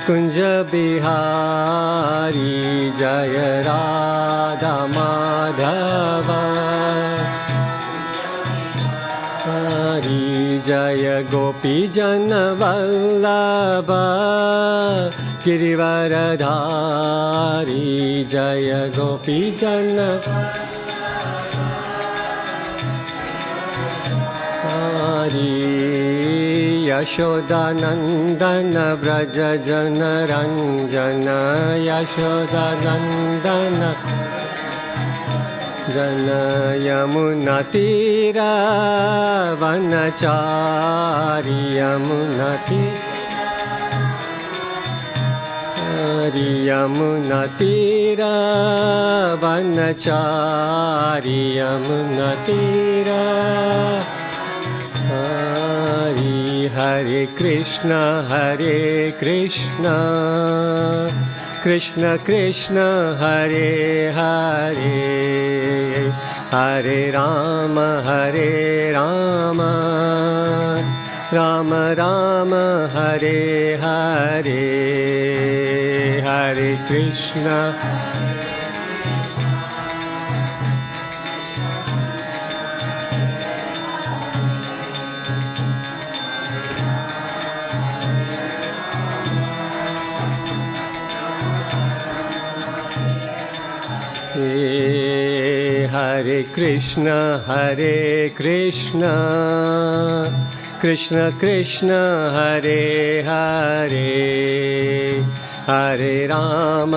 कुंज बिहारी जय राधा माधव हरि जय गोपी जन वल्लभ गिरिवरधारी जय गोपी जन हरि यशोदानंदन व्रज जन रंजन यशोदानंदन जन यमुना तीरा वनचारी यमुना यमुना तीरा वनचारी यमुना तीरा हरि हरे कृष्ण कृष्ण कृष्ण हरे हरे हरे राम राम राम हरे हरे हरे कृष्ण हरे कृष्ण कृष्ण कृष्ण हरे हरे हरे राम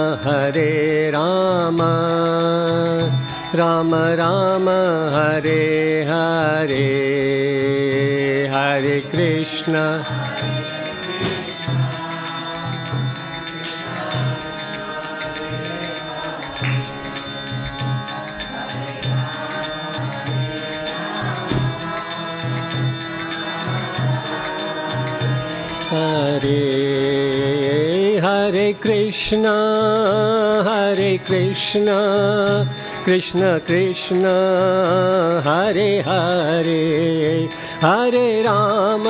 राम राम हरे हरे हरे कृष्ण हरे हरे कृष्ण कृष्ण कृष्ण हरे हरे हरे राम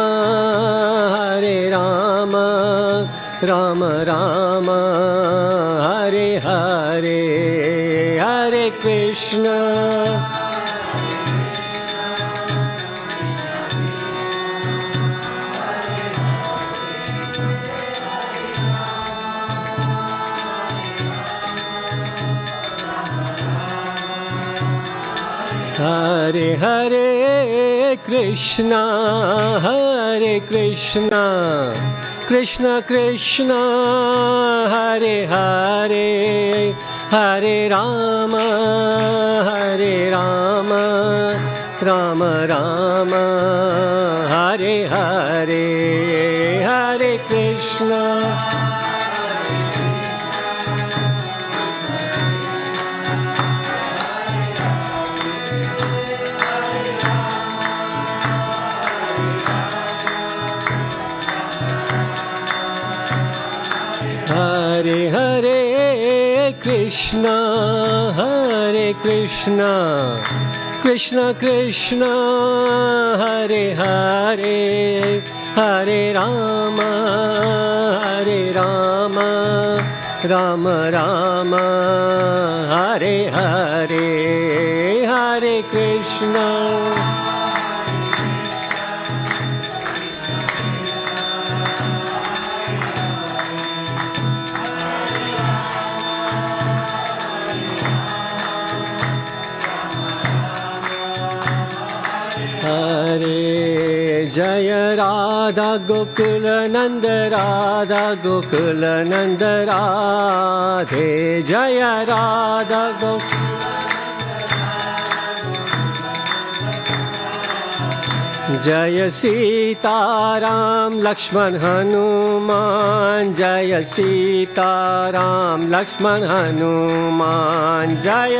राम राम हरे हरे हरे कृष्ण हरे हरे कृष्ण कृष्ण कृष्ण हरे हरे हरे राम राम राम हरे हरे हरे कृष्ण हरे हरे कृष्ण कृष्ण कृष्ण हरे हरे हरे राम राम राम हरे हरे हरे कृष्ण हरे जय राधा गोकुल नंद राधे जय राधा जय सीताराम लक्ष्मण हनुमान जय सीताराम लक्ष्मण हनुमान जय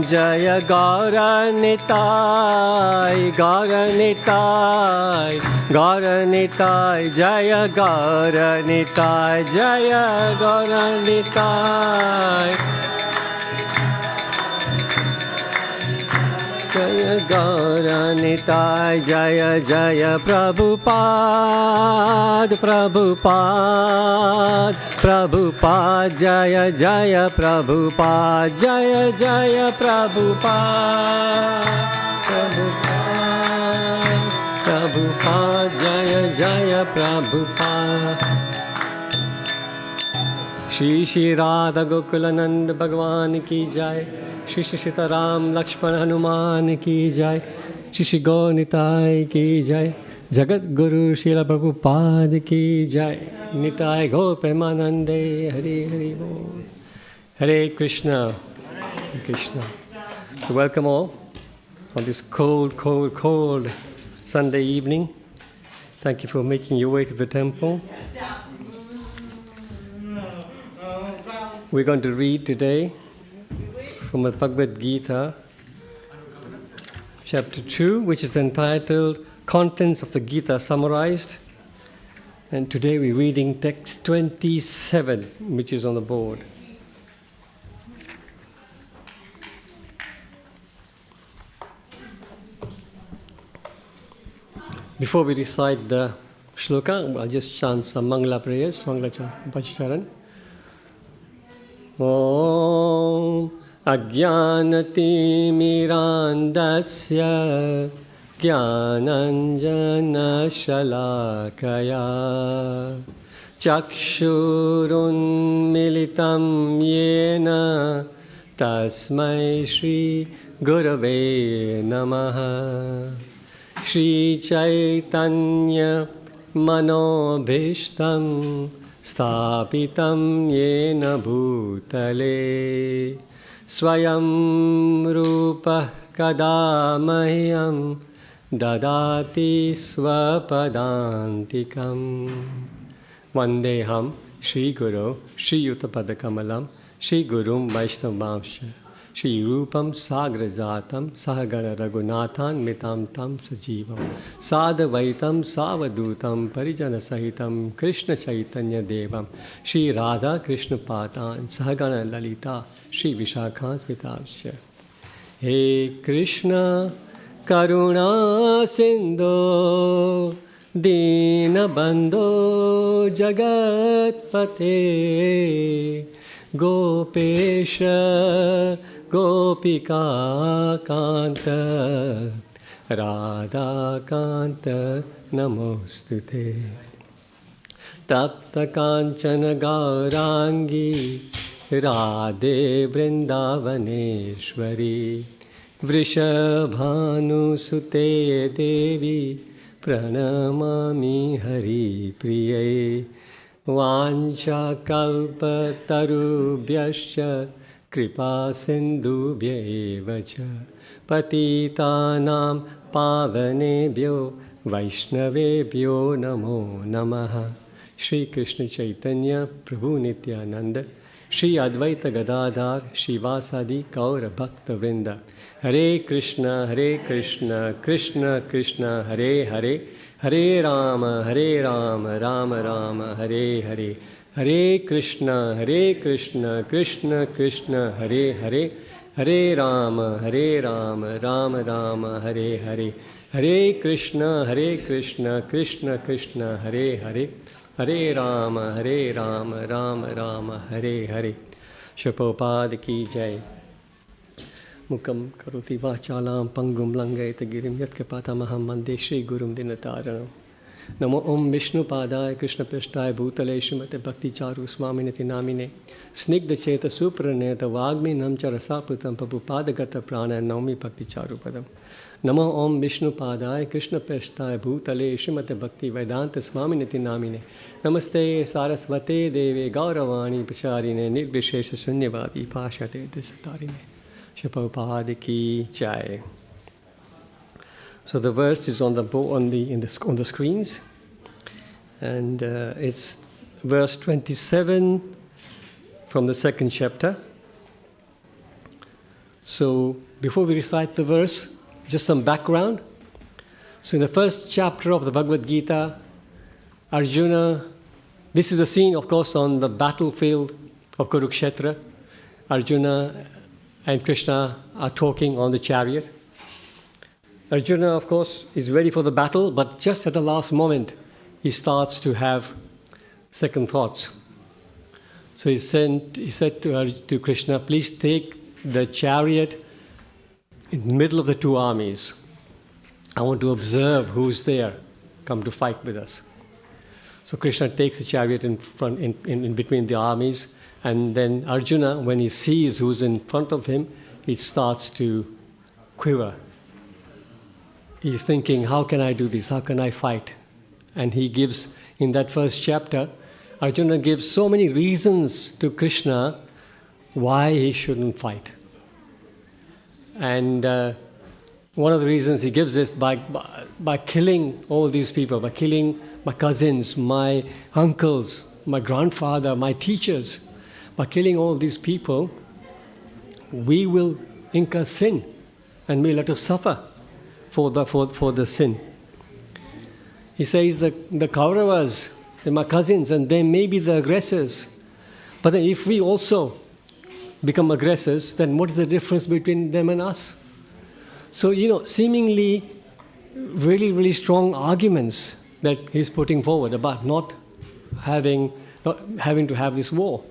जय गौरनिताय जय गौरनिताय जय Gaur Nitai Gauranitai Jaya Jaya Prabhupada Prabhupada Prabhupada Jaya Jaya Prabhupada Jaya Jaya Prabhupada Prabhupada Prabhupada Jaya Jaya Prabhupada Shri Shri Radha Gokulanand Bhagwan ki jai Shri Shri Sitaram Lakshman Hanuman ki jai Shri Shri Gauranitai ki jai Jagat Guru Srila Prabhupada ki jai Nitai Gaur Premanande Hari Hari Bol Hare Krishna Hare Krishna. So welcome all on this cold Sunday evening. Thank you for making your way to the temple. We're going to read today from the Bhagavad Gita, chapter 2, which is entitled Contents of the Gita Summarized. And today we're reading text 27, which is on the board. Before we recite the shloka, I'll just chant some Mangala prayers, Mangala Bhajacharan. Om Ajnanatimirandasya Jnananjana Shalakaya Chakshurunmilitam Yena Tasmai Shri Gurave Namaha Shri Chaitanya Manobhishtam Sthapitam Yena Bhutale Swayam Rupa Kadamahyam Dadati Swapadantikam Vandeham Shri Guru Shri Yuttapadakamalam Shri Gurum Vaishnavamsha Shri Rupam Sagrajatam Sahagana Raghunathan Mitam Tam Sajivam Sadavaitam Savadutam Parijana Sahitam Krishna Chaitanya Devam Shri Radha Krishna Patan Sahagana Lalita Shri Vishakhan Smitavsha He Krishna Karuna Sindho Dina Bandho Jagat Pate Gopesha Gopika Kanta Radha Kanta Namostute Tapta Kanchana Gaurangi Radhe Vrindavaneshwari Vrishabhanu Sute Devi Pranamami Hari Priye Vancha Kalpa Tarubhyascha Kripa Sindhubhya evacha Patitanam Pavanebhyo Vaishnavebhyo Namo Namaha Shri Krishna Chaitanya Prabhu Nityananda Shri Advaita Gadadhar Shivasadi Gaura Bhakta Vrinda Hare Krishna Krishna Krishna Hare Hare Hare Rama Rama Rama Hare Hare Hare Krishna Krishna Krishna Hare Hare Hare Rama Rama Rama Hare Hare Hare Krishna Krishna Krishna Hare Hare Hare Rama Rama Rama Hare Hare Shapopad ki jai Mukam karoti vachalam pangum langayata girim yatkapatamaham mande Shri Gurum Dinataranam Namo Om Vishnu Padaya Krishna Prishthaya Bhutale Srimate Bhakti Charu Swaminati Namine Snigdha Cheta Supraneta Vagmi Namcha Rasaputam Prabhupada Prana Naumi Bhakti Charu Padam Namo Om Vishnu Padaya Krishna Prishthaya Bhutale Srimate Bhaktivedanta Swaminati Namine Namaste Sarasvate Deve Gauravani Pacharine Nirbhishesha Shunyavadi Pashate Disatarine Prabhupada ki jai. So the verse is on the screens, and it's verse 27 from the second chapter. So before we recite the verse, just some background. So in the first chapter of the Bhagavad Gita, Arjuna, this is the scene, of course, on the battlefield of Kurukshetra. Arjuna and Krishna are talking on the chariot. Arjuna, of course, is ready for the battle, but just at the last moment, he starts to have second thoughts. So he said to Krishna, please take the chariot in the middle of the two armies. I want to observe who's there, come to fight with us. So Krishna takes the chariot in front, in between the armies, and then Arjuna, when he sees who's in front of him, he starts to quiver. He's thinking, how can I do this? How can I fight? And he gives, in that first chapter, Arjuna gives so many reasons to Krishna why he shouldn't fight. And one of the reasons he gives is by killing all these people, by killing my cousins, my uncles, my grandfather, my teachers, by killing all these people, we will incur sin and we'll have to suffer for the sin. He says that the Kauravas, they're my cousins and they may be the aggressors. But then if we also become aggressors, then what is the difference between them and us? So, seemingly really, really strong arguments that he's putting forward about not having to have this war.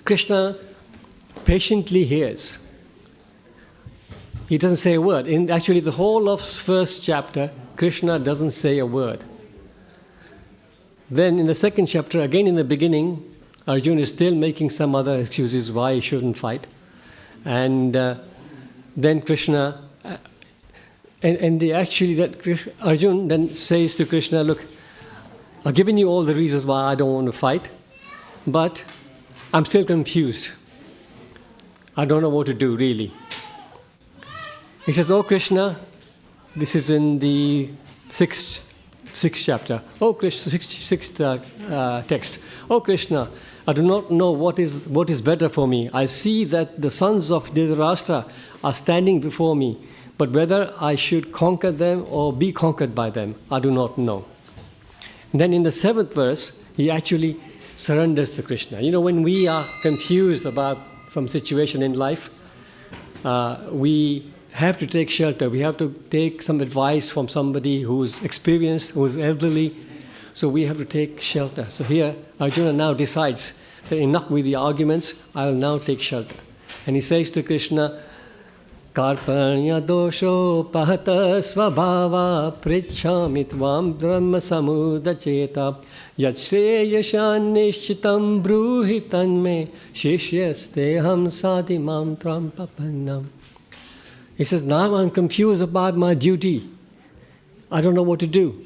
Krishna patiently hears. He doesn't say a word. In actually the whole of first chapter, Krishna doesn't say a word. Then in the second chapter, again in the beginning, Arjuna is still making some other excuses why he shouldn't fight. And then Krishna, Arjuna then says to Krishna, look, I've given you all the reasons why I don't want to fight, but I'm still confused. I don't know what to do, really. He says, oh Krishna, this is in the sixth chapter. Oh Krishna, sixth text. Oh Krishna, I do not know what is better for me. I see that the sons of Dhritarashtra are standing before me, but whether I should conquer them or be conquered by them, I do not know. And then in the 7th verse, he actually surrenders to Krishna. When we are confused about some situation in life, we have to take shelter. We have to take some advice from somebody who's experienced, who's elderly. So we have to take shelter. So here, Arjuna now decides that enough with the arguments, I'll now take shelter. And he says to Krishna, Karpanya dosho pahata svabhava prichhami tvam brahma samudacheta yachreyashan nishchitam bruhi tanme shishyasteham sadimam tvam papannam. He says, now I'm confused about my duty. I don't know what to do.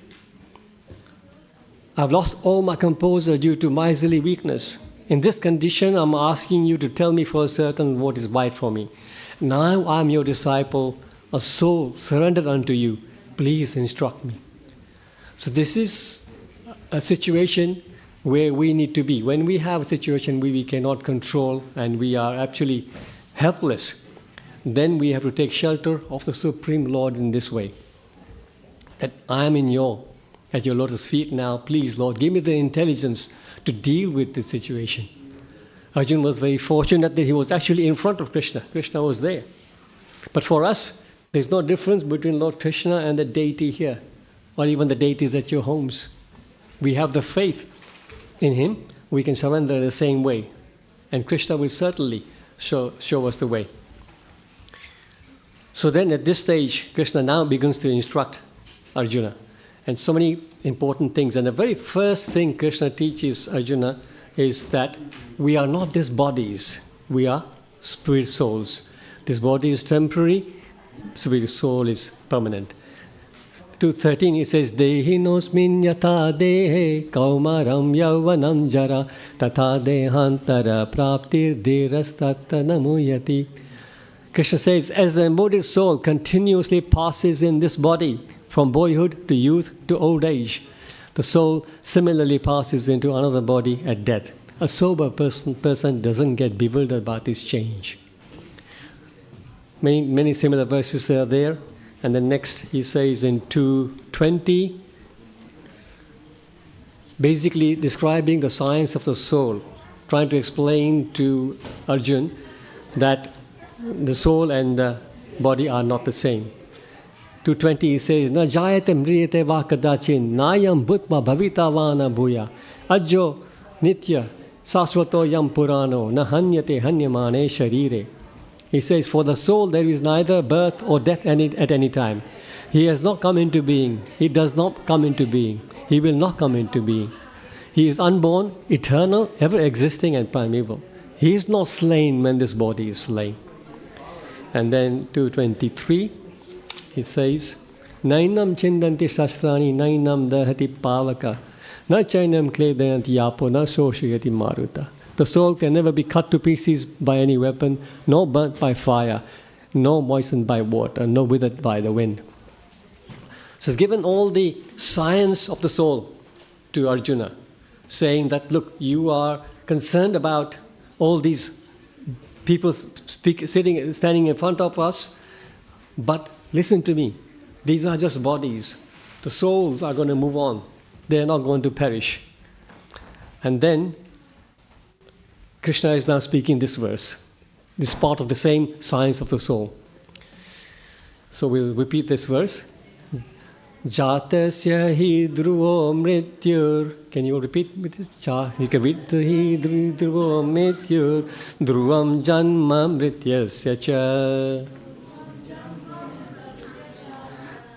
I've lost all my composure due to miserly weakness. In this condition, I'm asking you to tell me for certain what is right for me. Now I'm your disciple, a soul surrendered unto you. Please instruct me. So this is a situation where we need to be. When we have a situation where we cannot control and we are actually helpless, then we have to take shelter of the Supreme Lord in this way. That I am at your lotus feet now. Please, Lord, give me the intelligence to deal with this situation. Arjuna was very fortunate that he was actually in front of Krishna. Krishna was there. But for us, there's no difference between Lord Krishna and the deity here, or even the deities at your homes. We have the faith in him. We can surrender the same way. And Krishna will certainly show us the way. So then at this stage, Krishna now begins to instruct Arjuna. And so many important things. And the very first thing Krishna teaches Arjuna is that we are not these bodies. We are spirit souls. This body is temporary. Spirit soul is permanent. 2:13 he says, Dehinosmin yatha dehe kaumaram yauvanam jara tatha dehantara praptir dhirastatta namuyati. Krishna says, as the embodied soul continuously passes in this body, from boyhood to youth to old age, the soul similarly passes into another body at death. A sober person doesn't get bewildered about this change. Many similar verses are there. And then next he says in 2:20, basically describing the science of the soul, trying to explain to Arjuna that the soul and the body are not the same. 2:20 he says, Na jayate mriyate va kadachin, nayam bhutva bhavitavana bhuya, ajjo nitya sasvato yam purano, na hanyate hanyamane sharire. He says, for the soul there is neither birth or death at any time. He has not come into being. He does not come into being. He will not come into being. He is unborn, eternal, ever existing and primeval. He is not slain when this body is slain. And then 2:23, he says, Nainam chindanti shastrani, nainam dahati pavaka, na chainam kledayanti yapo, na shoshigati maruta. The soul can never be cut to pieces by any weapon, nor burnt by fire, nor moistened by water, nor withered by the wind. So he's given all the science of the soul to Arjuna, saying that, look, you are concerned about all these people standing in front of us, but listen to me. These are just bodies. The souls are going to move on. They are not going to perish. And then Krishna is now speaking this verse. This is part of the same science of the soul. So we'll repeat this verse. Jatasya hi dhruvo mrityur. Can you all repeat with this? You can read. Hi dhruvo mrityur dhruvam janma mrityasya cha.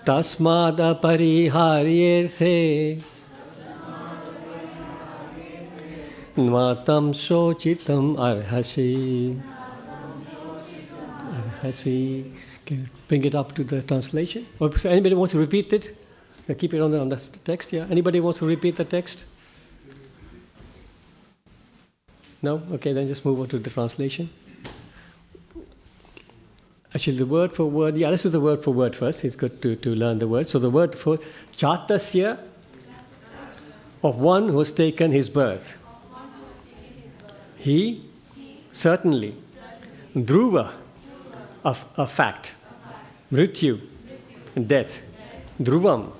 Tasmad apariharyerthe Nvatam shochitam arhasi. Arhasi. Can you bring it up to the translation? Or anybody wants to repeat it? Keep it on the text, yeah? Anybody wants to repeat the text? No? Okay, then just move on to the translation. Actually, the word for word, let's do the word for word first. It's good to learn the word. So the word for Chatasya, of one who has taken his birth. He, certainly. Dhruva, a fact. Mrityu, death. Dhruvam,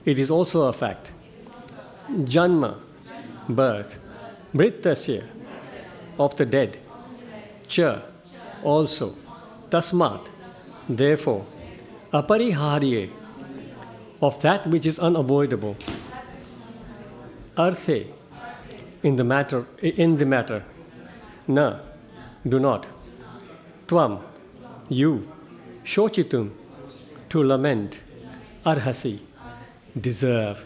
it is also a fact. Janma, birth. Mritasya, of the dead. Cha, also. Tasmat, therefore. Apariharye, of that which is unavoidable. Arthe, in the matter. Na, do not. Tvam, you. Shochitum, to lament. Arhasi, deserve.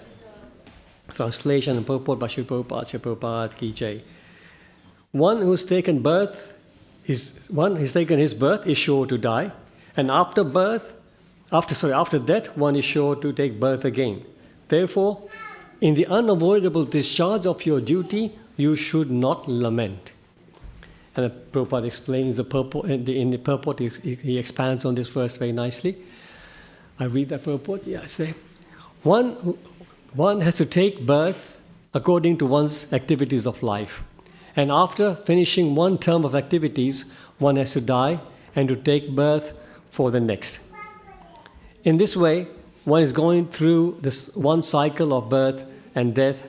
Translation and purport by Srila Prabhupada ki jai. One who's taken his birth is sure to die, and after death, one is sure to take birth again. Therefore, in the unavoidable discharge of your duty, you should not lament. And Prabhupada explains the purport, in the purport he expands on this verse very nicely. I read that purport. Yes, one has to take birth according to one's activities of life. And after finishing one term of activities, one has to die and to take birth for the next. In this way, one is going through this one cycle of birth and death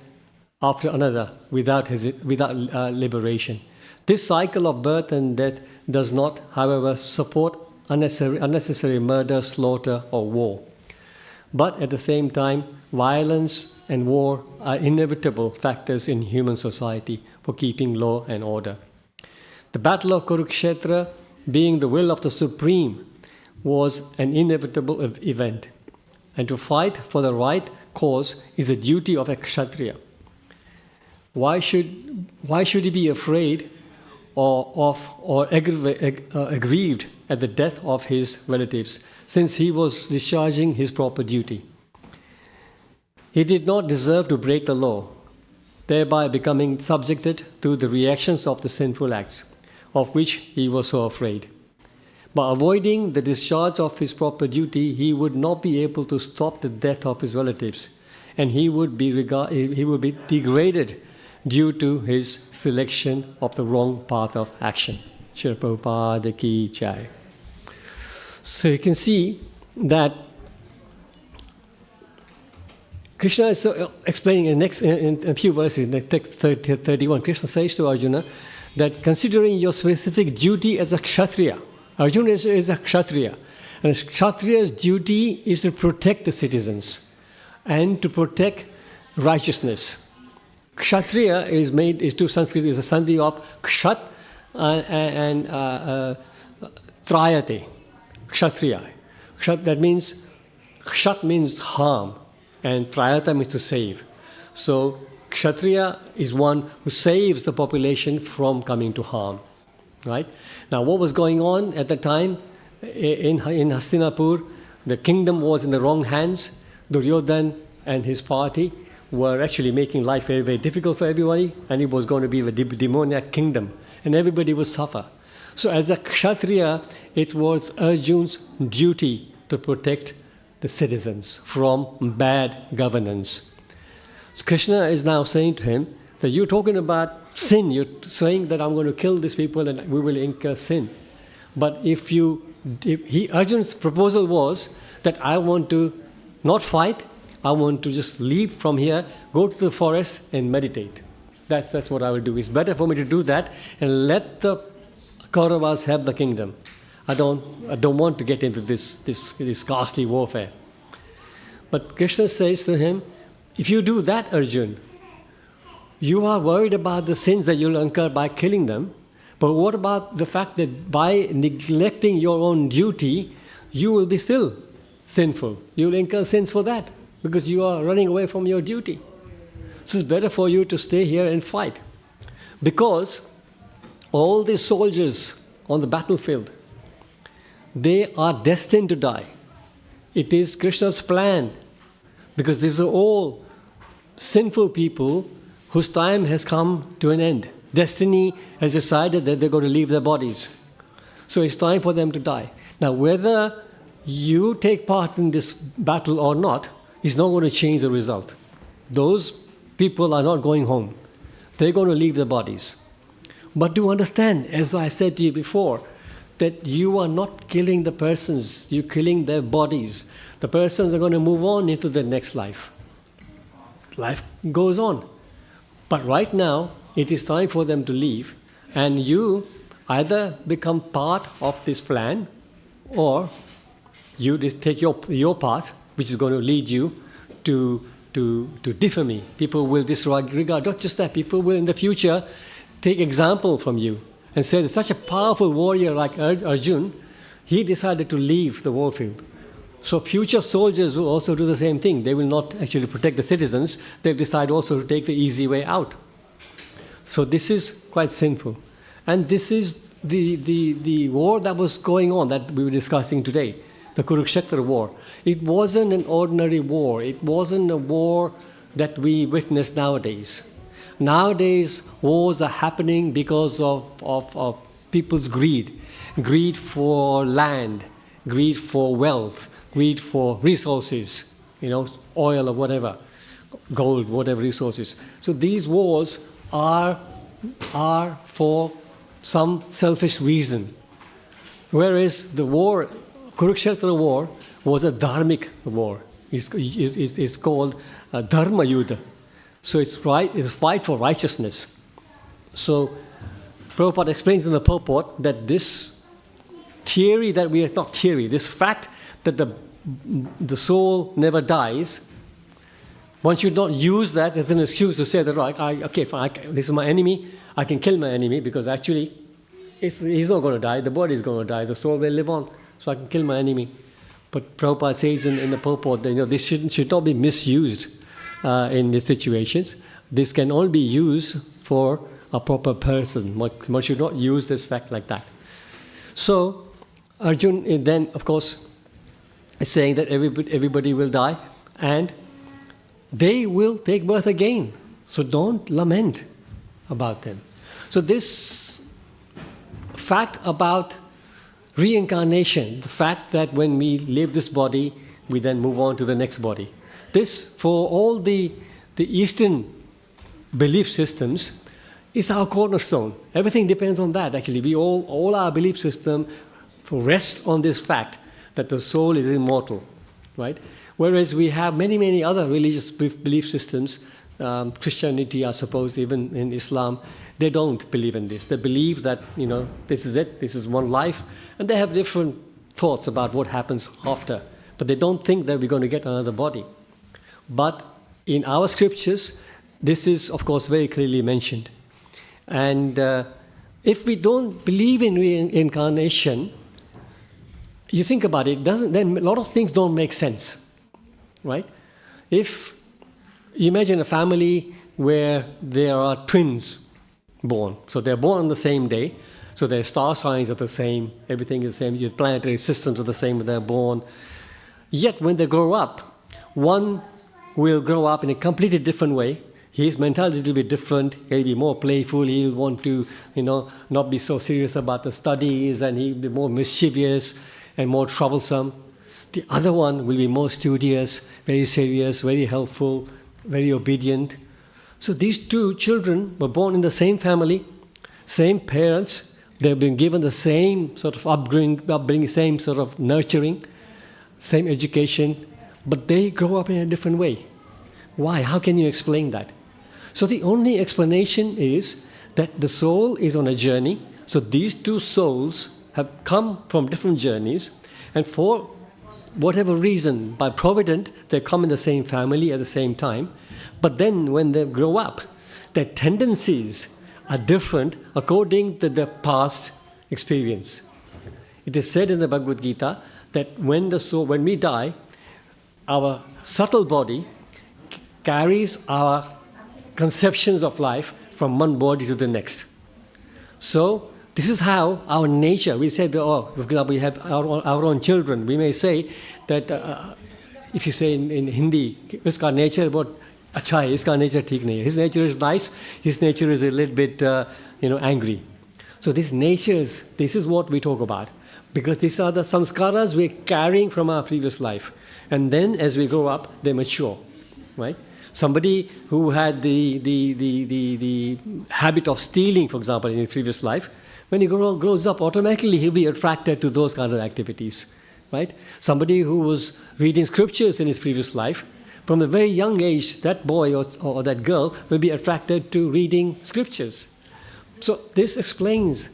after another without liberation. This cycle of birth and death does not, however, support unnecessary murder, slaughter, or war. But at the same time, violence and war are inevitable factors in human society for keeping law and order. The battle of Kurukshetra, being the will of the Supreme, was an inevitable event. And to fight for the right cause is a duty of a Kshatriya. Why should he be afraid or aggrieved at the death of his relatives, since he was discharging his proper duty? He did not deserve to break the law, thereby becoming subjected to the reactions of the sinful acts, of which he was so afraid. By avoiding the discharge of his proper duty, he would not be able to stop the death of his relatives, and he would be degraded due to his selection of the wrong path of action. Srila Prabhupada ki jai. So you can see that Krishna is explaining in a few verses, in text 31, Krishna says to Arjuna that considering your specific duty as a Kshatriya, Arjuna is a Kshatriya, And a Kshatriya's duty is to protect the citizens and to protect righteousness. Kshatriya is to Sanskrit is a sandhi of kshat and trayate. Kshatriya. That means kshat means harm and trayata means to save. So Kshatriya is one who saves the population from coming to harm. Right? Now what was going on at the time in Hastinapur? The kingdom was in the wrong hands. Duryodhan and his party were actually making life very, very difficult for everybody, and it was going to be a demoniac kingdom, and everybody would suffer. So as a Kshatriya, it was Arjun's duty to protect the citizens from bad governance. So Krishna is now saying to him that you're talking about sin, you're saying that I'm going to kill these people and we will incur sin. But Arjun's proposal was that I want to not fight, I want to just leave from here, go to the forest and meditate. That's what I will do. It's better for me to do that and let the Kauravas have the kingdom. I don't want to get into this ghastly warfare. But Krishna says to him, if you do that, Arjun, you are worried about the sins that you'll incur by killing them. But what about the fact that by neglecting your own duty, you will be still sinful? You will incur sins for that because you are running away from your duty. So it's better for you to stay here and fight. Because all these soldiers on the battlefield, they are destined to die. It is Krishna's plan. Because these are all sinful people whose time has come to an end. Destiny has decided that they're going to leave their bodies. So it's time for them to die. Now, whether you take part in this battle or not is not going to change the result. Those people are not going home. They're going to leave their bodies. But do understand, as I said to you before, that you are not killing the persons, you're killing their bodies. The persons are going to move on into the next life. Life goes on. But right now, it is time for them to leave, and you either become part of this plan, or you just take your path, which is going to lead you to infamy. People will disregard, not just that, people will in the future take example from you and say that such a powerful warrior like Arjun, he decided to leave the warfield. So future soldiers will also do the same thing. They will not actually protect the citizens. They'll decide also to take the easy way out. So this is quite sinful. And this is the war that was going on that we were discussing today, the Kurukshetra war. It wasn't an ordinary war. It wasn't a war that we witness nowadays. Nowadays, wars are happening because of people's greed. Greed for land, greed for wealth, greed for resources, oil or whatever, gold, whatever resources. So these wars are for some selfish reason. Whereas the war, Kurukshetra war, was a dharmic war. It's called Dharma Yuddha. So it's fight for righteousness. So Prabhupada explains in the purport that this theory this fact that the soul never dies, one should not use that as an excuse to say that, okay, fine, this is my enemy, I can kill my enemy because actually he's not going to die, the body is going to die, the soul will live on, so I can kill my enemy. But Prabhupada says in the purport that this should not be misused in these situations. This can only be used for a proper person. One should not use this fact like that. So Arjun then, of course, is saying that everybody will die and they will take birth again. So don't lament about them. So this fact about reincarnation, the fact that when we leave this body, we then move on to the next body. This, for all the Eastern belief systems, is our cornerstone. Everything depends on that, actually. All our belief system rests on this fact that the soul is immortal, right? Whereas we have many, many other religious belief systems, Christianity, I suppose, even in Islam, they don't believe in this. They believe that, this is it, this is one life, and they have different thoughts about what happens after, but they don't think that we're going to get another body. But in our scriptures, this is, of course, very clearly mentioned. And if we don't believe in reincarnation, you think about it, then a lot of things don't make sense, right? If you imagine a family where there are twins born, so they're born on the same day, so their star signs are the same, everything is the same, your planetary systems are the same when they're born. Yet when they grow up, one will grow up in a completely different way. His mentality will be different. He'll be more playful. He'll want to, not be so serious about the studies, and he'll be more mischievous and more troublesome. The other one will be more studious, very serious, very helpful, very obedient. So these two children were born in the same family, same parents. They've been given the same sort of upbringing, same sort of nurturing, same education, but they grow up in a different way. Why? How can you explain that? So the only explanation is that the soul is on a journey. So these two souls have come from different journeys, and for whatever reason, by providence, they come in the same family at the same time. But then when they grow up, their tendencies are different according to their past experience. It is said in the Bhagavad Gita that when we die, our subtle body carries our conceptions of life from one body to the next. So this is how our nature, we say, for example, we have our own children. We may say that, if you say in Hindi, iska nature bahut acha hai, iska nature theek nahi hai. His nature is nice, his nature is a little bit, angry. So this is what we talk about. Because these are the samskaras we're carrying from our previous life. And then as we grow up, they mature, right? Somebody who had the habit of stealing, for example, in his previous life, when he grows up, automatically he'll be attracted to those kind of activities, right? Somebody who was reading scriptures in his previous life, from a very young age, that boy or that girl will be attracted to reading scriptures. So this explains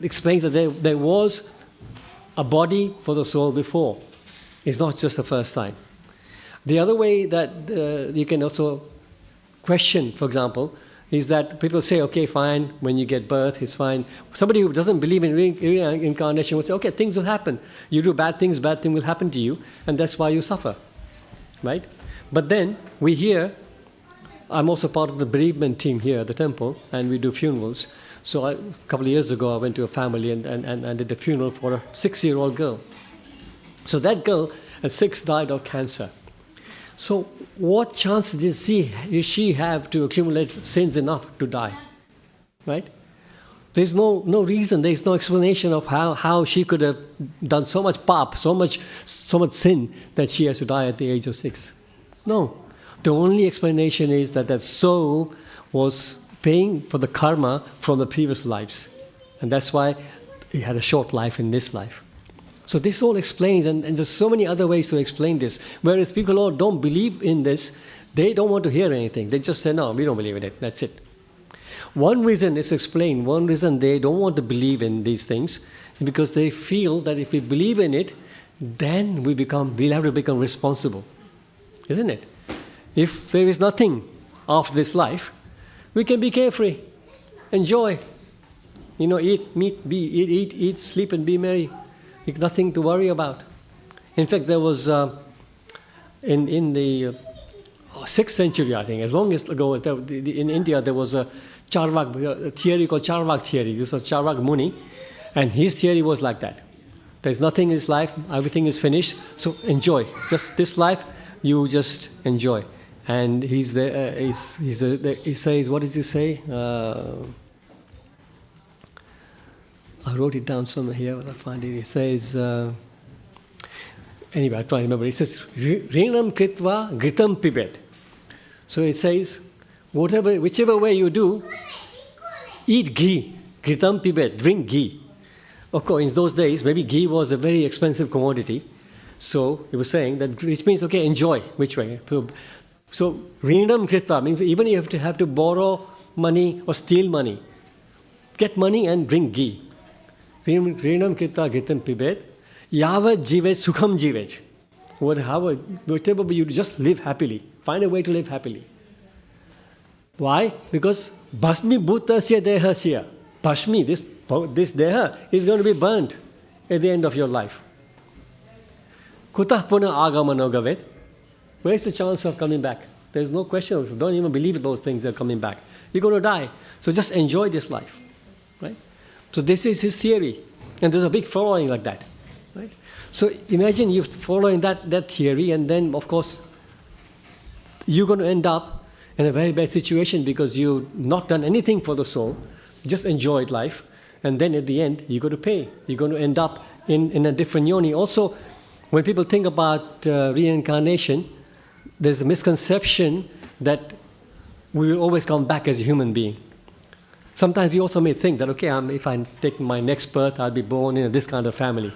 explains that there was a body for the soul before. It's not just the first time. The other way that you can also question, for example, is that people say, okay, fine, when you get birth, it's fine. Somebody who doesn't believe in reincarnation would say, okay, things will happen. You do bad things will happen to you, and that's why you suffer, right? But then we hear, I'm also part of the bereavement team here at the temple, and we do funerals. So a couple of years ago, I went to a family and did a funeral for a 6-year-old girl. So that girl at 6 died of cancer. So what chance did she have to accumulate sins enough to die, right? There's no reason, there's no explanation of how she could have done so much pap, so much sin that she has to die at the age of 6. No. The only explanation is that soul was paying for the karma from the previous lives. And that's why he had a short life in this life. So this all explains, and there's so many other ways to explain this. Whereas people who don't believe in this, they don't want to hear anything. They just say, no, we don't believe in it. That's it. One reason is explained. One reason they don't want to believe in these things is because they feel that if we believe in it, then we'll have to become responsible. Isn't it? If there is nothing after this life, we can be carefree, enjoy. Eat, sleep, and be merry. Nothing to worry about. In fact, there was, in the 6th century, I think, as long as ago, in India, there was a theory called Charvak theory. This was Charvak Muni, and his theory was like that. There's nothing in this life, everything is finished, so enjoy. Just this life, you just enjoy. And he says, what does he say? I wrote it down somewhere here, but I find it. He says, anyway, I try to remember. It says, Rinam Kritva Gritam Pibet. So it says, whichever way you do, eat ghee. Gritam Pibet, drink ghee. Of course, in those days, maybe ghee was a very expensive commodity. So he was saying that, which means, okay, enjoy, which way. So Rinam Kritva means even if you have to borrow money or steal money, get money and drink ghee. Rinam kita gitam pibet, yava jivet sukham jivet. Whatever you just live happily. Find a way to live happily. Why? Because bhasmi bhutasya dehasya. Bhasmi, this deha, is going to be burnt at the end of your life. Kutah puna agamano gavet. Where's the chance of coming back? There's no question. Don't even believe those things are coming back. You're going to die. So just enjoy this life. Right? So this is his theory. And there's a big following like that. Right? So imagine you following that theory, and then, of course, you're going to end up in a very bad situation because you've not done anything for the soul. You just enjoyed life. And then at the end, you're going to pay. You're going to end up in a different yoni. Also, when people think about reincarnation, there's a misconception that we will always come back as a human being. Sometimes we also may think that, okay, if I take my next birth, I'll be born in this kind of family.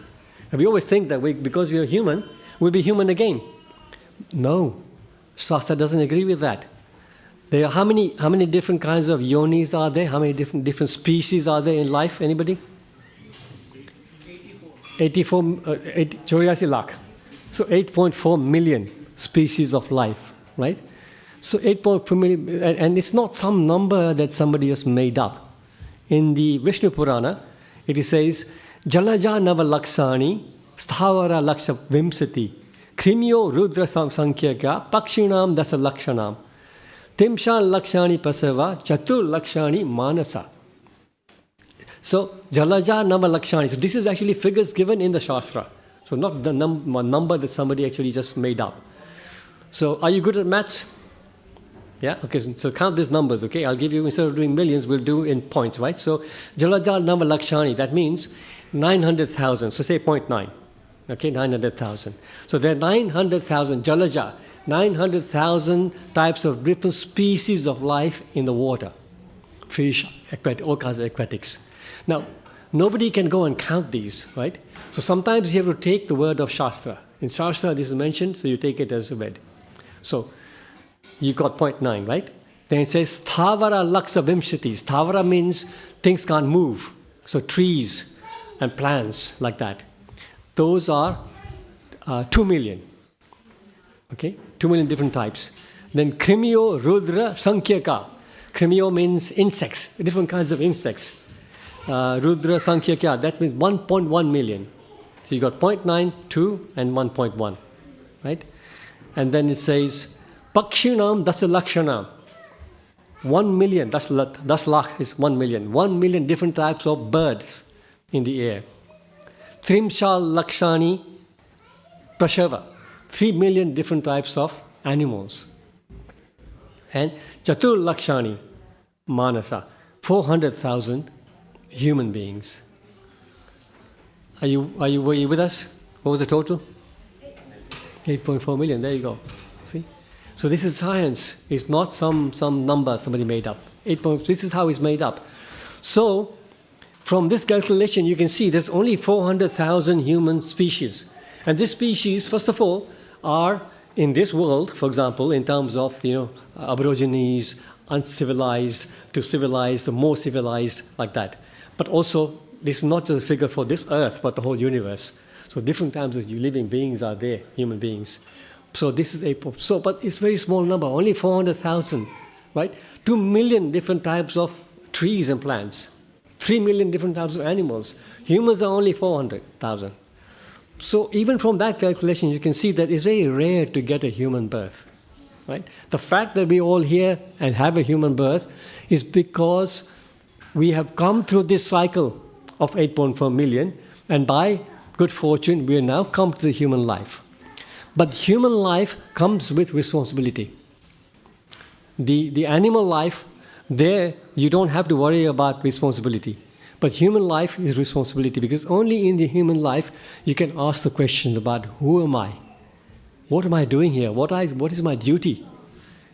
And we always think that because we are human, we'll be human again. No, Shastra doesn't agree with that. There are how many different kinds of yonis are there? How many different species are there in life? Anybody? 84 lakh. So 8.4 million species of life, right? So 8.4 million, and it's not some number that somebody just made up. In the Vishnu Purana, it says, Jalaja nava lakshani, sthavara laksha vimsati, krimyo rudra sankhyaga, pakshinam dasa lakshanam, timsha lakshani pasava, chatur lakshani manasa. So, Jalaja nava lakshani. So this is actually figures given in the Shastra. So not the number that somebody actually just made up. So are you good at maths? Yeah? Okay, so count these numbers, okay? I'll give you, instead of doing millions, we'll do in points, right? So, Jalaja nava lakshani, that means 900,000. So say 0.9. Okay, 900,000. So there are 900,000 Jalaja, 900,000 types of different species of life in the water. Fish, all kinds of aquatics. Now, nobody can go and count these, right? So sometimes you have to take the word of Shastra. In Shastra, this is mentioned, so you take it as read. So, you got 0.9, right? Then it says, Sthavara laksa vimshati. Sthavara means things can't move. So trees and plants like that. Those are 2 million. Okay? 2 million different types. Then Krimyo, Rudra, Sankhyaga. Krimyo means insects, different kinds of insects. Rudra, Sankhyaga, that means 1.1 million. So you got 0.9, 2, and 1.1. Right? And then it says, Pakshinam dasa lakshanam. 1 million, das lakh is 1 million. 1 million different types of birds in the air. Trimshal lakshani prashava. 3 million different types of animals. And chatur lakshani manasa. 400,000 human beings. Were you with us? What was the total? 8.4 million, there you go. See? So this is science. It's not some number somebody made up. This is how it's made up. So, from this calculation, you can see there's only 400,000 human species. And these species, first of all, are in this world, for example, in terms of, aborigines, uncivilized, to civilized, the more civilized, like that. But also, this is not just a figure for this earth, but the whole universe. So different types of living beings are there, human beings. So this is but it's a very small number, only 400,000, right? 2 million different types of trees and plants, 3 million different types of animals. Humans are only 400,000. So even from that calculation, you can see that it's very rare to get a human birth, right? The fact that we're all here and have a human birth is because we have come through this cycle of 8.4 million, and by good fortune, we have now come to the human life. But human life comes with responsibility. The animal life, there you don't have to worry about responsibility. But human life is responsibility, because only in the human life you can ask the questions about who am I? What am I doing here? What is my duty?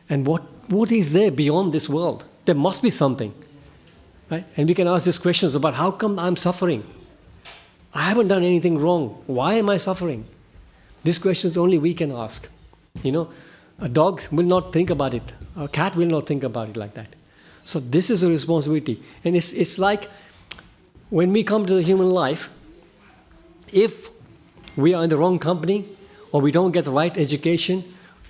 And what is there beyond this world? There must be something. Right? And we can ask these questions about how come I'm suffering? I haven't done anything wrong. Why am I suffering? These questions only we can ask. A dog will not think about it. A cat will not think about it like that. So this is a responsibility. And it's like when we come to the human life, if we are in the wrong company, or we don't get the right education,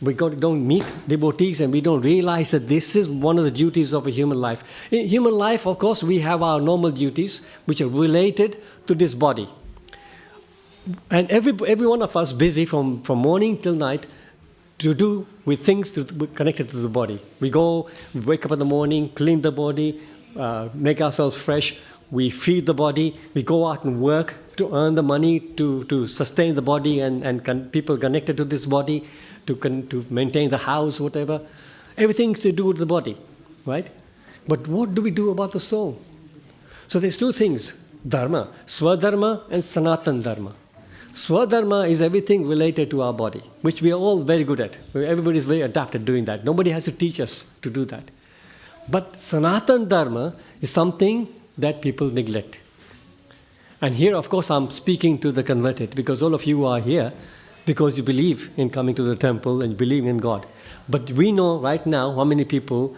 don't meet devotees, and we don't realize that this is one of the duties of a human life. In human life, of course, we have our normal duties, which are related to this body. And every one of us busy from morning till night to do with things connected to the body. We wake up in the morning, clean the body, make ourselves fresh. We feed the body. We go out and work to earn the money to sustain the body and people connected to this body, to maintain the house, whatever. Everything's to do with the body, right? But what do we do about the soul? So there's two things, dharma, swadharma and sanatan dharma. Swadharma is everything related to our body, which we are all very good at. Everybody is very adept at doing that. Nobody has to teach us to do that. But sanatan dharma is something that people neglect. And here, of course, I'm speaking to the converted, because all of you are here because you believe in coming to the temple and believe in God. But we know right now how many people,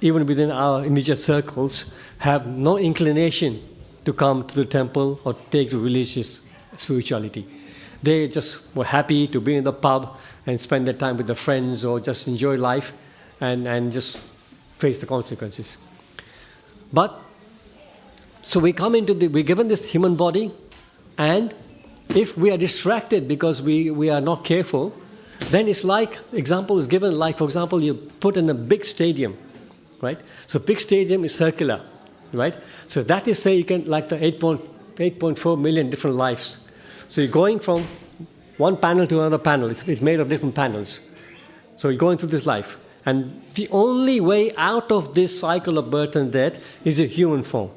even within our immediate circles, have no inclination to come to the temple or take to religious spirituality. They just were happy to be in the pub and spend their time with their friends, or just enjoy life and just face the consequences. But so we're given this human body, and if we are distracted because we are not careful, then it's like, example is given, like, for example, you put in a big stadium, right? So big stadium is circular, right? So that is, say, you can, like the 8.4 million different lives. So you're going from one panel to another panel. It's made of different panels. So you're going through this life. And the only way out of this cycle of birth and death is a human form.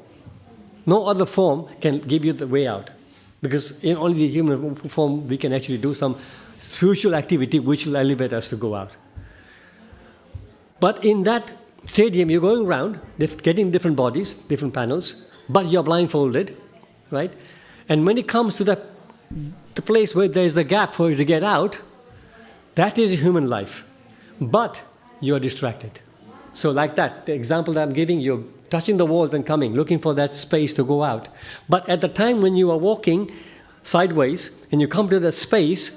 No other form can give you the way out. Because in only the human form we can actually do some spiritual activity which will elevate us to go out. But in that stadium, you're going around, getting different bodies, different panels, but you're blindfolded, right? And when it comes to the place where there's the gap for you to get out, that is a human life. But you're distracted. So like that, the example that I'm giving, you're touching the walls and coming, looking for that space to go out. But at the time when you are walking sideways and you come to that space,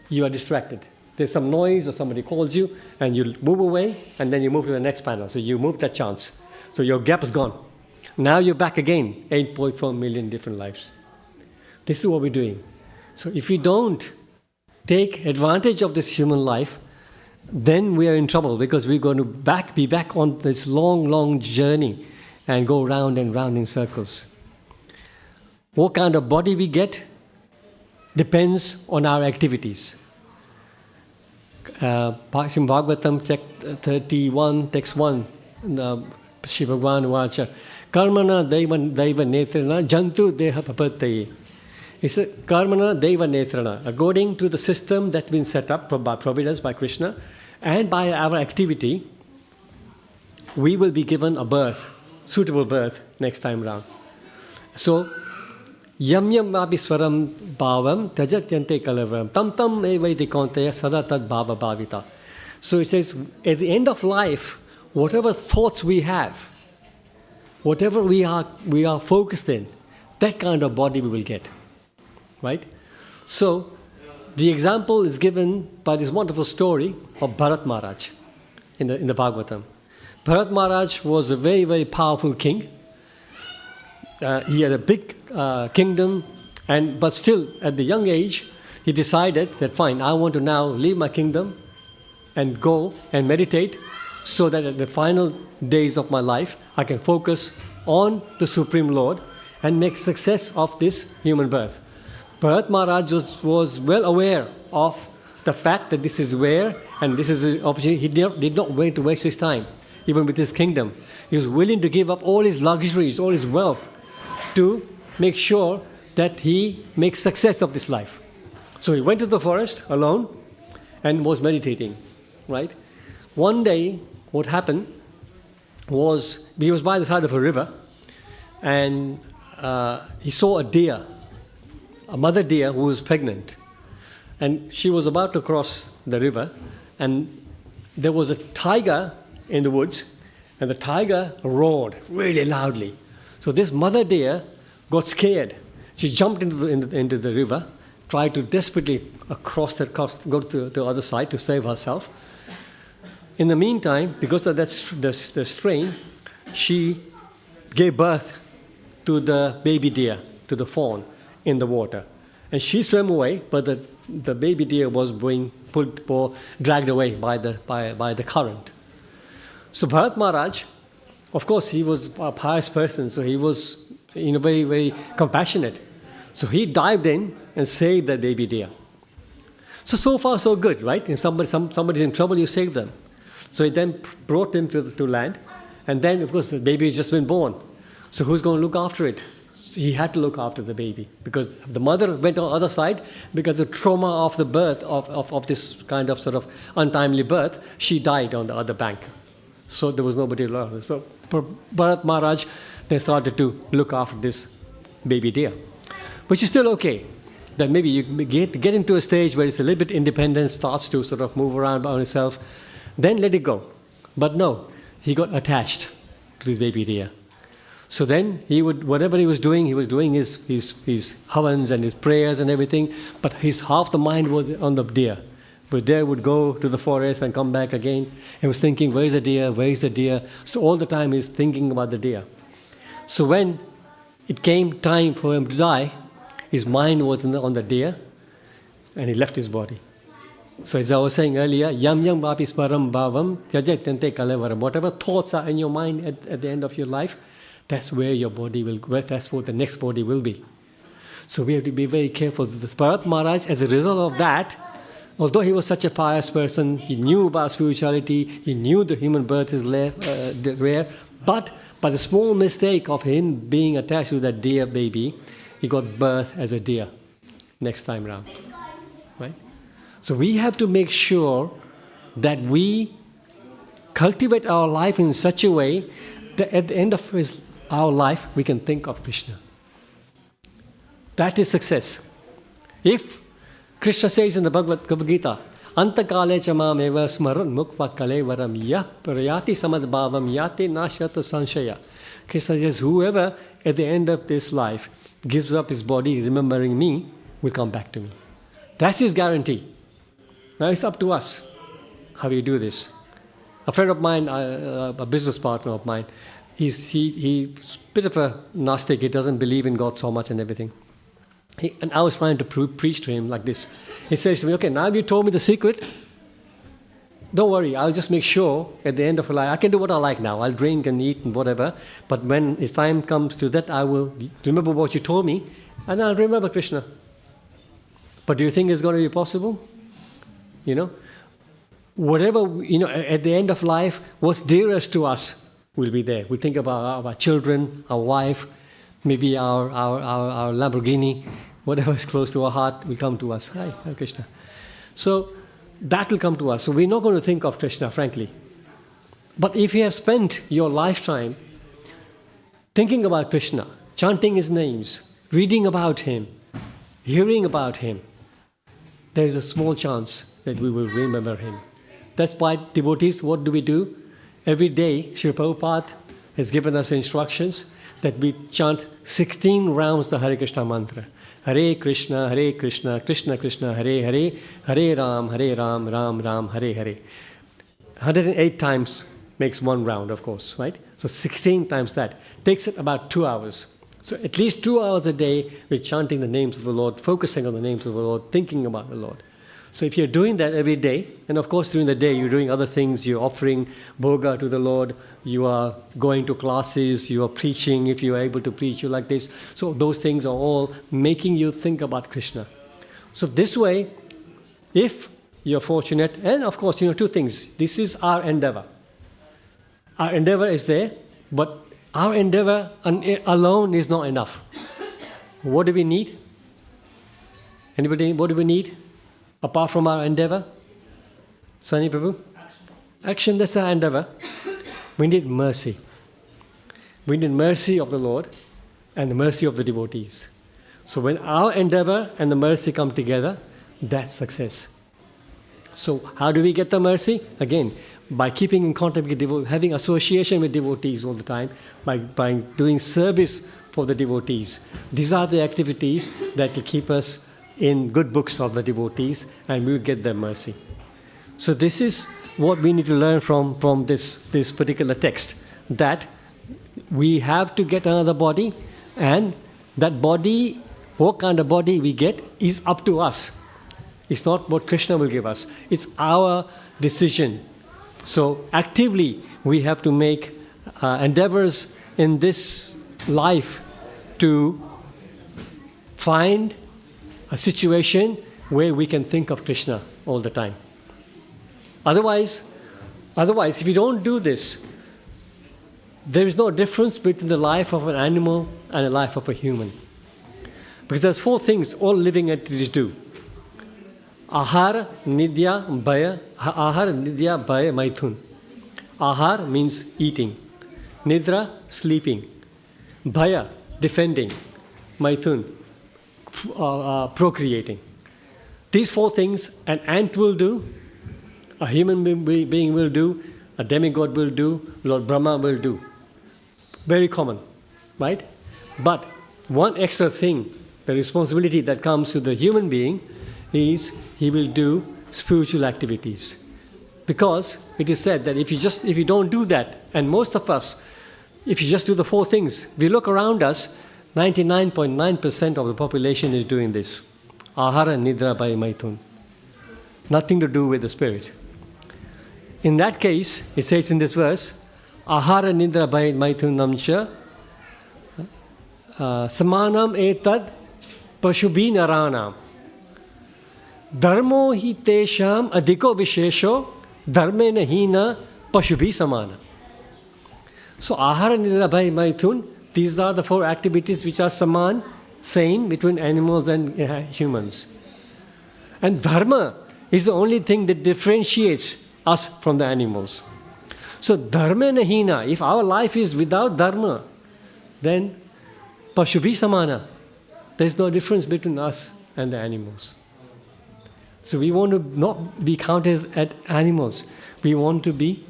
you are distracted. There's some noise or somebody calls you and you move away and then you move to the next panel. So you move that chance. So your gap is gone. Now you're back again, 8.4 million different lives. This is what we're doing. So if we don't take advantage of this human life, then we are in trouble, because we're going to be back on this long, long journey and go round and round in circles. What kind of body we get depends on our activities. Bhagavatam, Bhagavatam 31, text 1, Shri Bhagavan Vacha, Karmana Daiva Netrana Jantu Deha Papataye. It's a Karmana Deva Netrana. According to the system that's been set up by Providence, by Krishna, and by our activity, we will be given a birth, suitable birth, next time round. So, Yam yam swaram bhavam tajatyante kalavam tam tam evaiti konteya sada tad bhava bhavita. So it says, at the end of life, whatever thoughts we have, whatever we are focused in, that kind of body we will get. Right? So, the example is given by this wonderful story of Bharat Maharaj in the Bhagavatam. Bharat Maharaj was a very, very powerful king. He had a big kingdom, but still, at the young age, he decided that, fine, I want to now leave my kingdom and go and meditate, so that at the final days of my life, I can focus on the Supreme Lord and make success of this human birth. Bharat Maharaj was well aware of the fact that this is rare and this is an opportunity. He did not wait to waste his time, even with his kingdom. He was willing to give up all his luxuries, all his wealth, to make sure that he makes success of this life. So he went to the forest alone and was meditating, right? One day, what happened was, he was by the side of a river, and he saw a deer, a mother deer who was pregnant. And she was about to cross the river, and there was a tiger in the woods, and the tiger roared really loudly. So this mother deer got scared. She jumped into the river, tried to desperately go to the other side to save herself. In the meantime, because of the strain, she gave birth to the baby deer, to the fawn in the water. And she swam away, but the baby deer was being pulled or dragged away by the current. So Bharat Maharaj, of course, he was a pious person, so he was very, very compassionate. So he dived in and saved the baby deer. So far, so good, right? If somebody's in trouble, you save them. So he then brought him to land, and then, of course, the baby has just been born. So who's going to look after it? So he had to look after the baby, because the mother went on the other side, because the trauma of the birth, of this kind of sort of untimely birth, she died on the other bank. So there was nobody to look after. So Bharat Maharaj, they started to look after this baby deer, which is still okay. Then maybe you get into a stage where it's a little bit independent, starts to sort of move around by itself, then let it go. But no, he got attached to this baby deer. So then whatever he was doing his havans and his prayers and everything, but half the mind was on the deer. But deer would go to the forest and come back again. He was thinking, where's the deer, where's the deer? So all the time he's thinking about the deer. So when it came time for him to die, his mind was on the deer, and he left his body. So as I was saying earlier, yam yam vapi smaram bhavam tyajatante kalevaram. Whatever thoughts are in your mind at the end of your life, that's where your body that's what the next body will be. So we have to be very careful. The Bharat Maharaj, as a result of that, although he was such a pious person, he knew about spirituality, he knew the human birth is rare, but by the small mistake of him being attached to that deer baby, he got birth as a deer next time round. Right? So we have to make sure that we cultivate our life in such a way that at the end of our life, we can think of Krishna. That is success. If Krishna says in the Bhagavad Gita, Antakale chamam eva smaran mukva kalevaram yah prayati samadbhavam yate nashyata sanshaya. Krishna says, whoever at the end of this life gives up his body remembering me will come back to me. That's his guarantee. Now it's up to us how we do this. A friend of mine, a business partner of mine, he's a bit of a Gnostic. He doesn't believe in God so much and everything. And I was trying to preach to him like this. He says to me, okay, now you told me the secret. Don't worry, I'll just make sure at the end of life, I can do what I like now. I'll drink and eat and whatever. But when the time comes to that, I will remember what you told me, and I'll remember Krishna. But do you think it's going to be possible? Whatever, at the end of life, what's dearest to us will be there. We think about our children, our wife, maybe our Lamborghini, whatever is close to our heart will come to us. Hi Krishna. So that will come to us. So we're not going to think of Krishna, frankly. But if you have spent your lifetime thinking about Krishna, chanting his names, reading about him, hearing about him, there is a small chance that we will remember him. That's why devotees, what do we do? Every day, Srila Prabhupada has given us instructions that we chant 16 rounds the Hare Krishna mantra. Hare Krishna, Krishna Krishna, Hare Hare, Hare Ram, Ram Ram, Hare Hare. 108 times makes one round, of course, right? So 16 times that. Takes it about 2 hours. So at least 2 hours a day, we're chanting the names of the Lord, focusing on the names of the Lord, thinking about the Lord. So if you're doing that every day, and of course during the day you're doing other things, you're offering bhoga to the Lord, you are going to classes, you are preaching, if you're able to preach, you like this. So those things are all making you think about Krishna. So this way, if you're fortunate, and of course, two things. This is our endeavor. Our endeavor is there, but our endeavor alone is not enough. What do we need? Anybody, what do we need? Apart from our endeavor? Sunny Prabhu? Action, that's our endeavor. We need mercy. We need mercy of the Lord and the mercy of the devotees. So when our endeavor and the mercy come together, that's success. So how do we get the mercy? Again, by keeping in contact with devotees, having association with devotees all the time, by doing service for the devotees. These are the activities that will keep us in good books of the devotees, and we will get their mercy. So this is what we need to learn from this particular text, that we have to get another body, and that body, what kind of body we get, is up to us. It's not what Krishna will give us. It's our decision. So actively we have to make endeavors in this life to find a situation where we can think of Krishna all the time. Otherwise, if you don't do this, there is no difference between the life of an animal and the life of a human. Because there's 4 things all living entities do. Ahara, Nidya, Bhaya. Ahara, Nidya, Bhaya, Maithun. Ahar means eating. Nidra, sleeping. Bhaya, defending. Maithun, procreating. These 4 things an ant will do, a human being will do, a demigod will do, Lord Brahma will do. Very common, right? But one extra thing, the responsibility that comes to the human being, is he will do spiritual activities. Because it is said that if you don't do that, and most of us, if you just do the 4 things, we look around us, 99.9% of the population is doing this. Ahara, Nidra, Bhaya, Maithun. Nothing to do with the spirit. In that case, it says in this verse, Ahara, Nidra, Bhaya, Maithunam cha samanam etad pashubhi naranam dharmo hi tesham adhiko vishesho dharme nahina pashubhi samana. So Ahara, Nidra, Bhaya, Maithun, these are the 4 activities which are saman, same between animals and humans. And dharma is the only thing that differentiates us from the animals. So dharma nahina, if our life is without dharma, then pashubhi samana, there is no difference between us and the animals. So we want to not be counted as animals. We want to be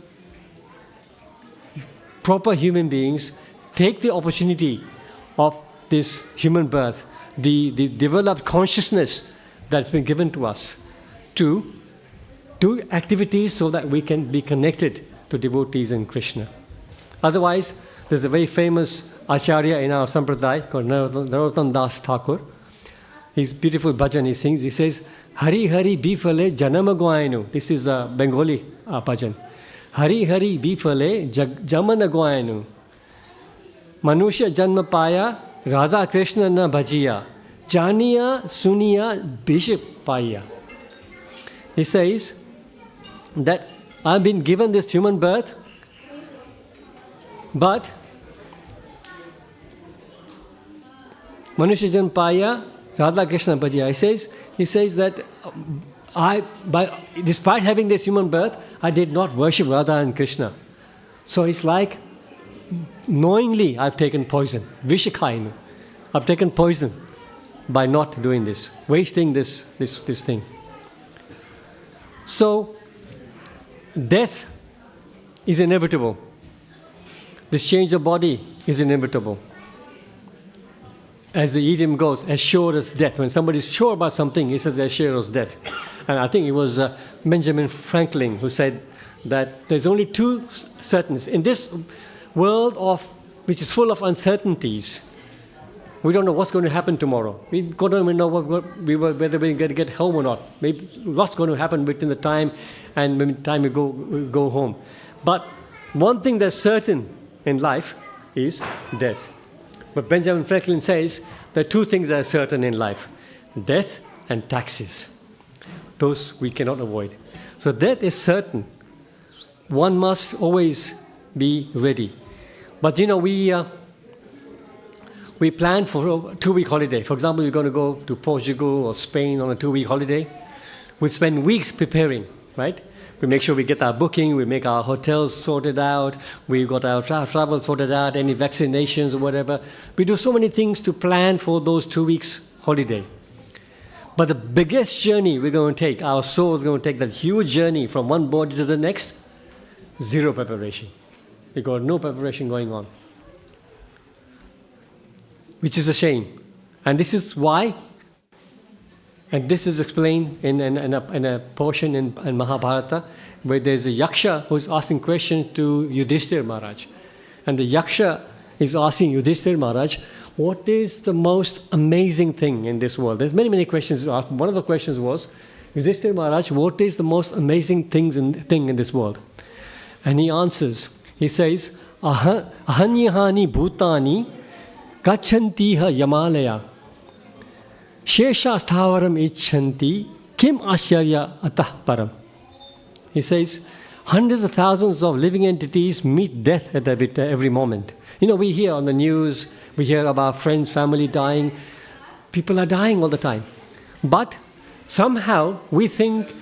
proper human beings, take the opportunity of this human birth, the developed consciousness that's been given to us, to do activities so that we can be connected to devotees and Krishna. Otherwise, there's a very famous Acharya in our Sampradaya called Narottam Das Thakur. His beautiful bhajan he sings. He says, Hari Hari Bifale Janama Goayanu. This is a Bengali bhajan. Hari Hari Bifale Jamana Goayanu. Manusya Janma Paya Radha Krishna na Bhajiya. Janiya Suniya Bishop Paya. He says that I've been given this human birth, but Manusya Janma Paya Radha Krishna Bhajiya. He says that despite having this human birth, I did not worship Radha and Krishna. So it's like knowingly I've taken poison. Vishakainu. I've taken poison by not doing this, wasting this thing. So death is inevitable. This change of body is inevitable. As the idiom goes, as sure as death. When somebody is sure about something, he says as sure as death. And I think it was Benjamin Franklin who said that there's only 2 certainties. In this world which is full of uncertainties, we don't know what's going to happen tomorrow. We don't even know whether we're going to get home or not. Maybe lots going to happen between the time and when time we go home. But one thing that's certain in life is death. But Benjamin Franklin says there are 2 things that are certain in life: death and taxes. Those we cannot avoid. So death is certain. One must always be ready. But we plan for a 2-week holiday. For example, you're going to go to Portugal or Spain on a 2-week holiday. We spend weeks preparing, right? We make sure we get our booking, we make our hotels sorted out, we've got our travel sorted out, any vaccinations or whatever. We do so many things to plan for those 2 weeks holiday. But the biggest journey we're going to take, our soul is going to take that huge journey from one body to the next, 0 preparation. We've got no preparation going on. which is a shame. And this is why, and this is explained in a portion in Mahabharata, where there's a Yaksha who's asking questions to Yudhishthira Maharaj. And the Yaksha is asking Yudhishthira Maharaj, what is the most amazing thing in this world? There's many questions asked. One of the questions was, Yudhishthira Maharaj, what is the most amazing thing in this world? And he answers, he says, Ahanyahani bhutani gachantiha yamalaya shesha sthavaram icchanti kim asharya atah param. He says, hundreds of thousands of living entities meet death at every moment. We hear on the news, we hear about friends, family dying. People are dying all the time. But somehow we think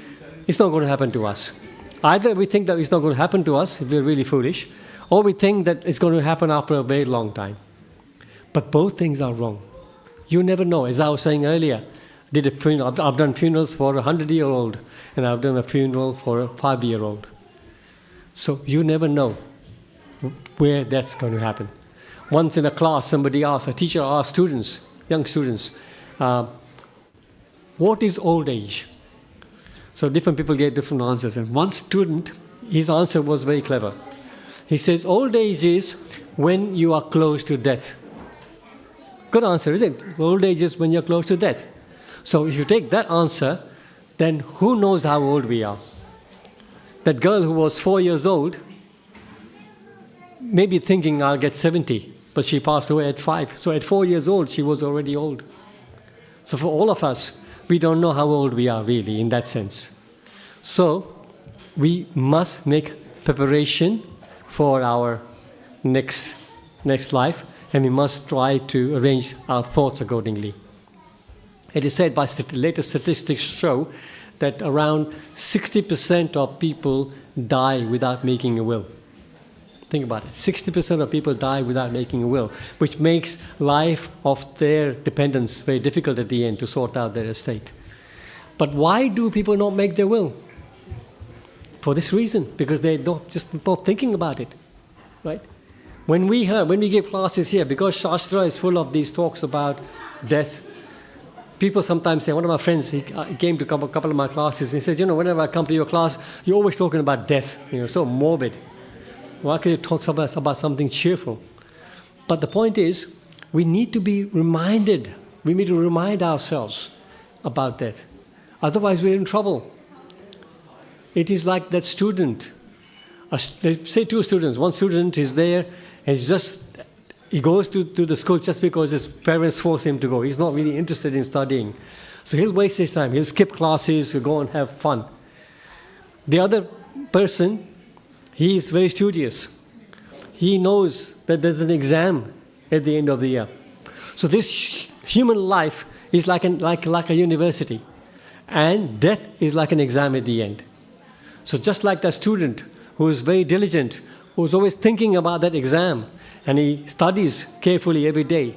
it's not going to happen to us. Either we think that it's not going to happen to us if we're really foolish, or we think that it's going to happen after a very long time. But both things are wrong. You never know. As I was saying earlier, did a funeral. I've done funerals for a 100-year-old, and I've done a funeral for a 5-year-old. So you never know where that's going to happen. Once in a class, a teacher asked students, young students, what is old age? So different people gave different answers. And one student, his answer was very clever. He says, old age is when you are close to death. Good answer, isn't it? Old age is when you're close to death. So if you take that answer, then who knows how old we are? That girl who was 4 years old, maybe thinking I'll get 70, but she passed away at 5. So at 4 years old, she was already old. So for all of us, we don't know how old we are really in that sense. So we must make preparation for our next life, and we must try to arrange our thoughts accordingly. It is said by latest statistics show that around 60% of people die without making a will. Think about it. 60% of people die without making a will, which makes life of their dependents very difficult at the end to sort out their estate. But why do people not make their will? For this reason, because they're not thinking about it, right? When we give classes here, because Shastra is full of these talks about death, people sometimes say, one of my friends, he came to a couple of my classes, and he said, whenever I come to your class, you're always talking about death, so morbid. Why can't you talk about something cheerful? But the point is, we need to be reminded, we need to remind ourselves about death. Otherwise, we're in trouble. It is like that student. They say two students. One student is there, and he goes to the school just because his parents force him to go. He's not really interested in studying. So he'll waste his time. He'll skip classes, he'll go and have fun. The other person, he is very studious. He knows that there's an exam at the end of the year. So this human life is like a university. And death is like an exam at the end. So just like that student who is very diligent, who's always thinking about that exam, and he studies carefully every day,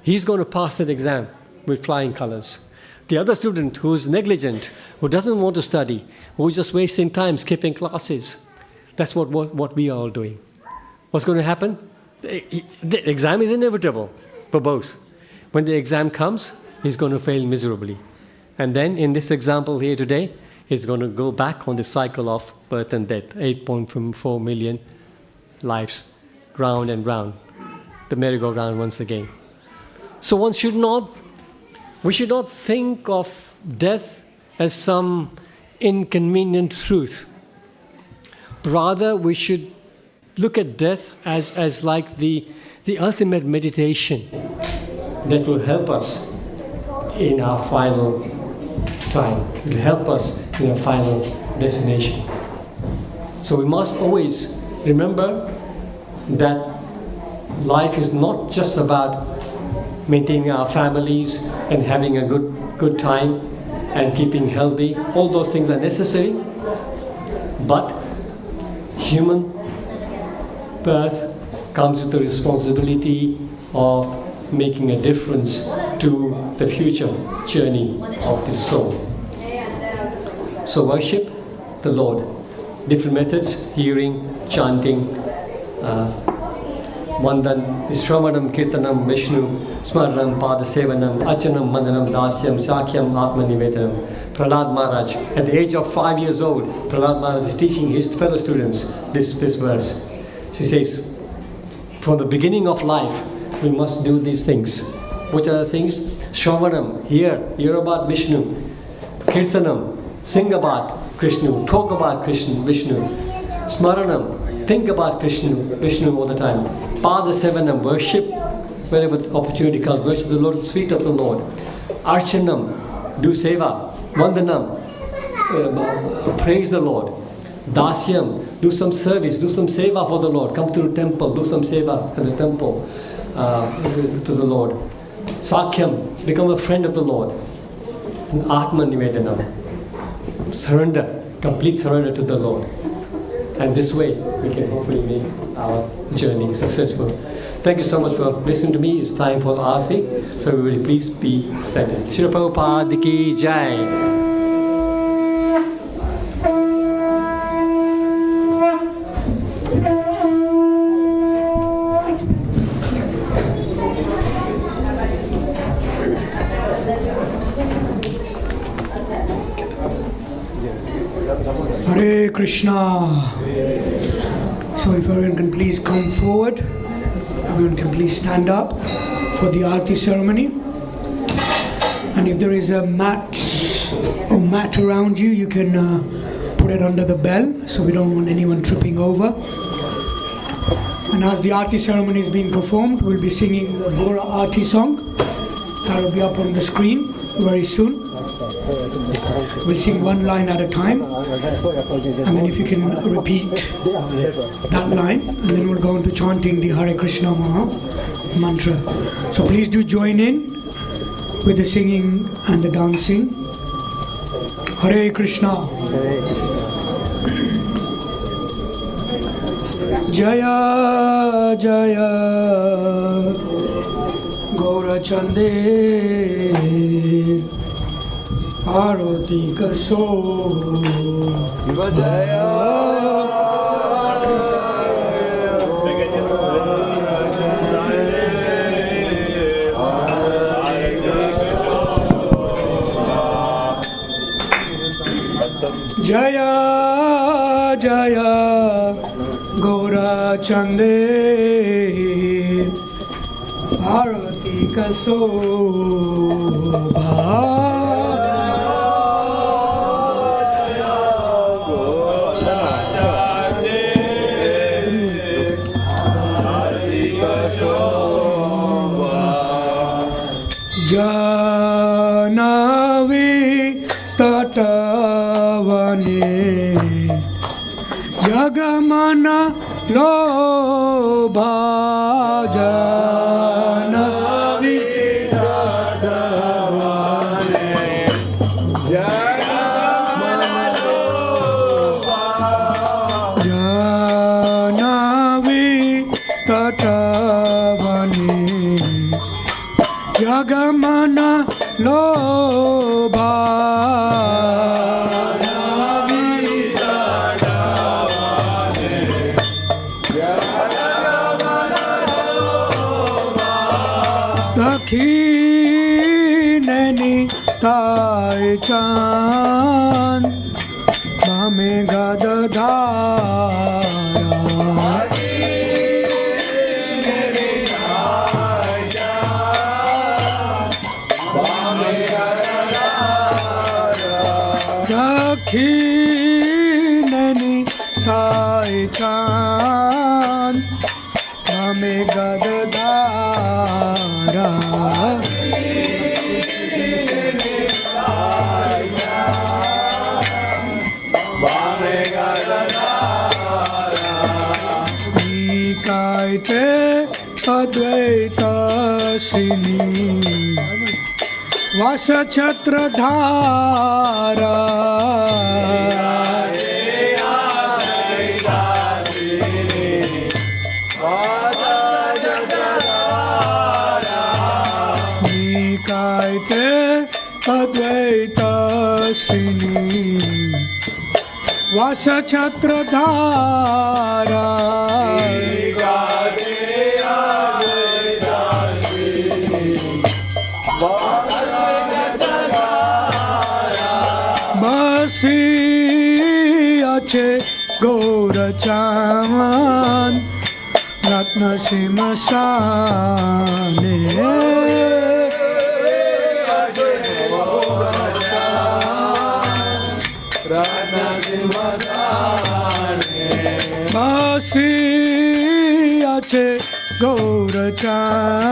he's going to pass that exam with flying colors. The other student who's negligent, who doesn't want to study, who's just wasting time skipping classes, that's what we are all doing. What's going to happen? The exam is inevitable for both. When the exam comes, he's going to fail miserably. And then in this example here today, he's going to go back on the cycle of birth and death, 8.4 million lives, round and round, the merry-go-round once again. So we should not think of death as some inconvenient truth. Rather, we should look at death as like the ultimate meditation that will help us in our final time. It will help us in our final destination. So we must always remember that life is not just about maintaining our families and having a good time and keeping healthy. All those things are necessary, but human birth comes with the responsibility of making a difference to the future journey of the soul. So worship the Lord. Different methods: hearing, chanting, Vandan, Shravanam, Kirtanam, Vishnu, Smaranam, Padasevanam, Achanam, Mandanam, Dasyam, Sakyam, Atmanivedanam. Prahlad Maharaj, at the age of 5 years old, Prahlad Maharaj is teaching his fellow students this verse. She says, from the beginning of life, we must do these things. Which are the things? Shravanam, hear about Vishnu. Kirtanam, sing about Krishna, talk about Krishna, Vishnu. Smaranam, think about Krishna, Vishnu all the time. Padasevanam, worship whenever the opportunity comes. Worship the Lord at the feet of the Lord. Archanam, do seva. Vandanam, praise the Lord. Dasyam, do some service, do some seva for the Lord. Come to the temple, do some seva at the temple to the Lord. Sakyam, become a friend of the Lord. And Atmanivedanam, surrender, complete surrender to the Lord. And this way we can hopefully make our journey successful. Thank you so much for listening to me. It's time for Aarti. So everybody please be standing. Srila Prabhupada ki Jai. Hare Krishna. So if everyone can please come forward, everyone can please stand up for the Aarti ceremony. And if there is a mat around you, you can put it under the bell, so we don't want anyone tripping over. And as the Aarti ceremony is being performed, we'll be singing the Gora Aarti song. That will be up on the screen very soon. We'll sing one line at a time, and then if you can repeat that line, and then we'll go into chanting the Hare Krishna Maha mantra. So please do join in with the singing and the dancing. Hare Krishna. Jaya Jaya Gaura Chande Arati Kaso Jaya Jaya Jaya Gaura Chande Arati Kaso Janavi Tatavane Jagamana Lobha Janavi Tatavane Jagamana Lobha Janavi Tatavane Jagamana Lobha Dakhineni Tai Chan Bhame Gadadhara Dakhineni Tai Chan Bhame Gadadhara Nikaite Advaita Sini Vasa Chhatradhara Nikaite Advaita Sini Vasa Chhatradhara Nikaite નસીમસાને બાસી છે ગૌરચાંદ